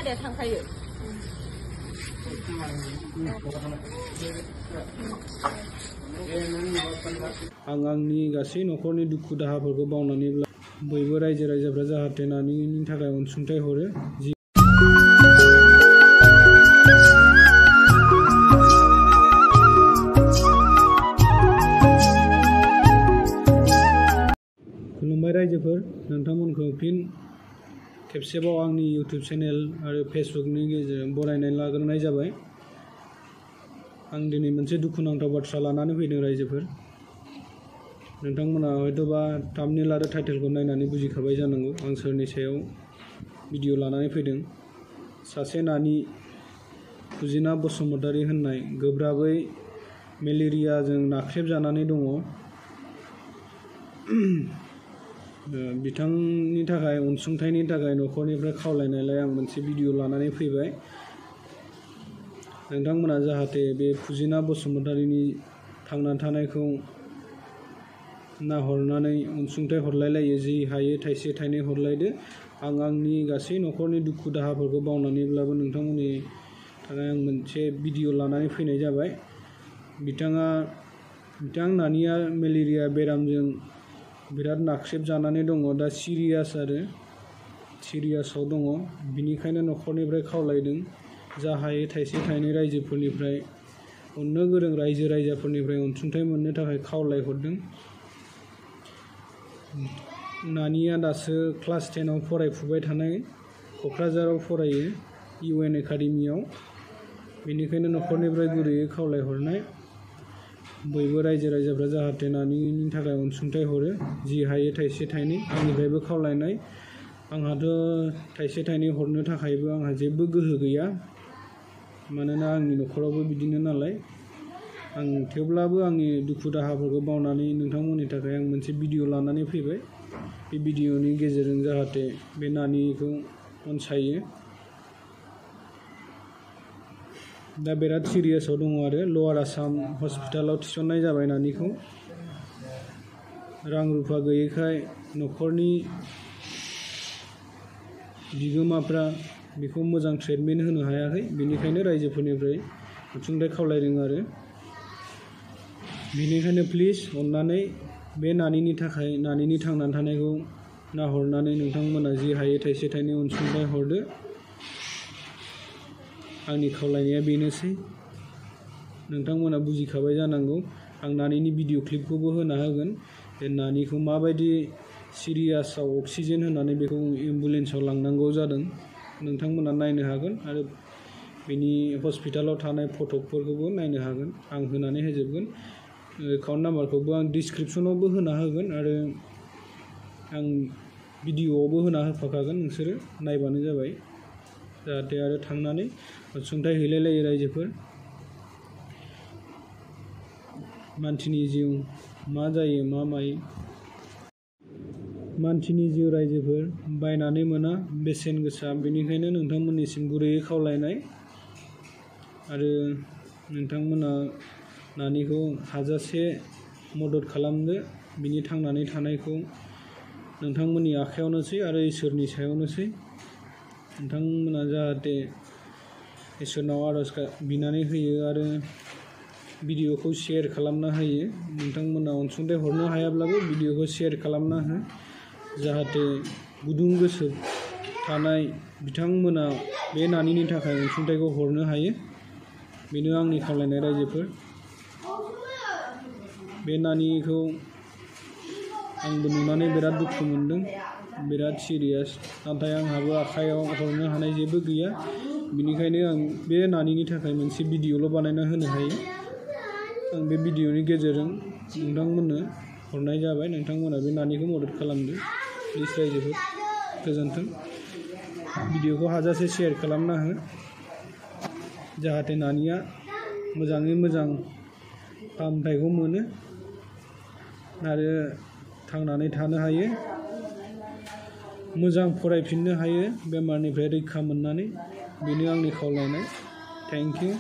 दे थांखायो आं आंनि गासै न'खरनि दुखु दाहाफोरखौ बावनानैब्ला बयबो रायजो राजाफ्रा जाहाथे नानिनि थाखाय अनसुंथाइ हरो। खुलुमबाय रायजोफोर, नोंथांमोनखौ फिन खेबसेबाव आंनि इउटिउब चेनेल आरो फेसबुकनि गेजेरजों बरायनाय लाग्रोनाय जाबाय। आं दिनै मोनसे दुखुनांथाव बाथ्रा लानानै फैदों रायजोफोर। नोंथांमोना हयतोबा थाम्बनेल आरो टाइटेलखौ नायनानै बुजिखाबाय जानांगौ आं सोरनि सायाव भिडिअ लानानै फैदों। सासे नानि फुजिना बसुमतारी होननाय गोब्राबै मेलेरियाजों नाख्रेबजानानै दङ। बिथांनि थाखाय अनसुंथाइनि थाखाय न'खरनिफ्राय खावलायनायलाय आं मोनसे भिडिअ लानानै फैबाय। नोंथांमोना जाहाथे बे फुजिना बसुमतारीनि थांना थानायखौ नाहरनानै अनसुंथाइ हरलायलायो, जि हायो थाइसे थाइनै हरलायदो। आं आंनि गासै न'खरनि दुखु दाहाफोरखौ बावनानैब्लाबो नोंथांमोननि थाखाय आं मोनसे भिडिअ लानानै फैनाय जाबाय। बिथां नानिया मेलेरिया बेरामजों बिराद नाख्रेबजानानै दङ, दा सिरियासआव दङ। बिनिखायनो न'खरनिफ्राय खावलायदों जा हायो थाइसे थाइनै रायजोफोरनिफ्राय, अननो गोरों रायजो राजाफोरनिफ्राय अनसुंथाइ मोननो थाखाय खावलायहरदों। नानिया दासो क्लास 10आव फरायफुबाय थानाय, क'क्राझाराव फरायो UN एकाडेमियाव। बेनिखायनो न'खरनिफ्राय गुरैयै खावलायहरनाय बयबो रायजो राजाफ्रा जाहाथे नानिनि थाखाय अनसुंथाइ हरो, जि हायो थाइसे थाइनै। आंनिफ्रायबो खावलायनाय, आंहाथ' थाइसे थाइनै हरनो थाखायबो आंहा जेबो गोहो गैया, मानोना आंनि न'खरावबो बिदिनो नालाय। आं थेवब्लाबो आंनि दुखु दाहाफोरखौ बावनानै नोंथांमोननि थाखाय आं मोनसे भिडिअ लानानै फैबाय। बे भिडिअनि गेजेरजों जाहाथे बे नानिखौ अनसायो। दा बिराद सिरियासआव दङ आरो लवार आसाम हस्पिटालाव थिसननाय जाबाय नानिखौ। रां रुफा गैयैखाय न'खरनि बिगोमाफ्रा बेखौ मोजां ट्रिटमेन्ट होनो हायाखै, बेनिखायनो रायजोफोरनिफ्राय अनसुंथाइ खावलायदों आरो। बेनिखायनो प्लिज अननानै बे नानिनि थाखाय, नानिनि थांनानै थानायखौ नाहरनानै नोंथांमोना जि हायो थाइसे थाइनै अनसुंथाइ हरदो। आंनि खावलायनाया बेनोसै। नोंथांमोना बुजिखाबाय जानांगौ। आं नानिनि भिडिअ क्लिपखौबो होना होगोन। बे नानिखौ माबायदि सिरियासआव अक्सिजेन होनानै बेखौ एम्बुलेन्सआव लांनांगौ जादों नोंथांमोना नायनो हागोन, आरो बेनि हस्पिटालाव थानाय फटकफोरखौबो नायनो हागोन। आं होनानै होजोबगोन। एकाउन्ट नाम्बारखौबो आं डिसक्रिपसनावबो होना होगोन, आरो आं भिडिअआवबो होना होफाखागोन। नोंसोरो नायबानो जाबाय, जाहाथे आरो थांनानै अनसुंथाइ हैलायलायो रायजोफोर। मानसिनि जिउ मा जायो मा मायो। मानसिनि जिउ रायजोफोर बायनानै मोना, बेसेन गोसा। बेनिखायनो नोंथांमोननिसिम गुरैयै खावलायनाय, आरो नोंथांमोना नानिखौ हाजासे मदद खालामदो। बिनि थांनानै थानायखौ नोंथांमोननि आखायावनोसै आरो इसोरनि सायावनोसै। नोंथांमोना जाहाथे इसोरनाव आर'ज बिनानै होयो आरो भिडिअखौ शेयार खालामना होयो। नोंथांमोना अनसुंथाइ हरनो हायाब्लाबो भिडिअखौ शेयार खालामना हो, जाहाथे गुदुं गोसो थानाय बिथांमोना बे नानिनि थाखाय अनसुंथाइखौ हरनो हायो। बेनो आंनि खावलायनाय रायजोफोर। बे नानिखौ आंबो नुनानै बिराद दुखु मोनदों, बिराद सिरियास। नाथाय आंहाबो आखाइयाव हरनो हानाय जेबो गैया। बेनिखायनो आं बे नानिनि थाखाय मोनसे भिडिअल' बानायना होनो हायो। आं बे भिडिअनि गेजेरजों नोंथांमोननो हरनाय जाबाय। नोंथांमोना बे नानिखौ मदद खालामदो प्लिज रायजोफोर। गोजोन्थों। भिडिअखौ हाजासे शेयार खालामना हो, जाहाथे नानिया मोजाङै मोजां फाहामथायखौ मोनो आरो थांनानै थानो हायो, मोजां फरायफिननो हायो बेमारनिफ्राय रैखा मोननानै। बेनो आंनि खावलायनाय। Thank you.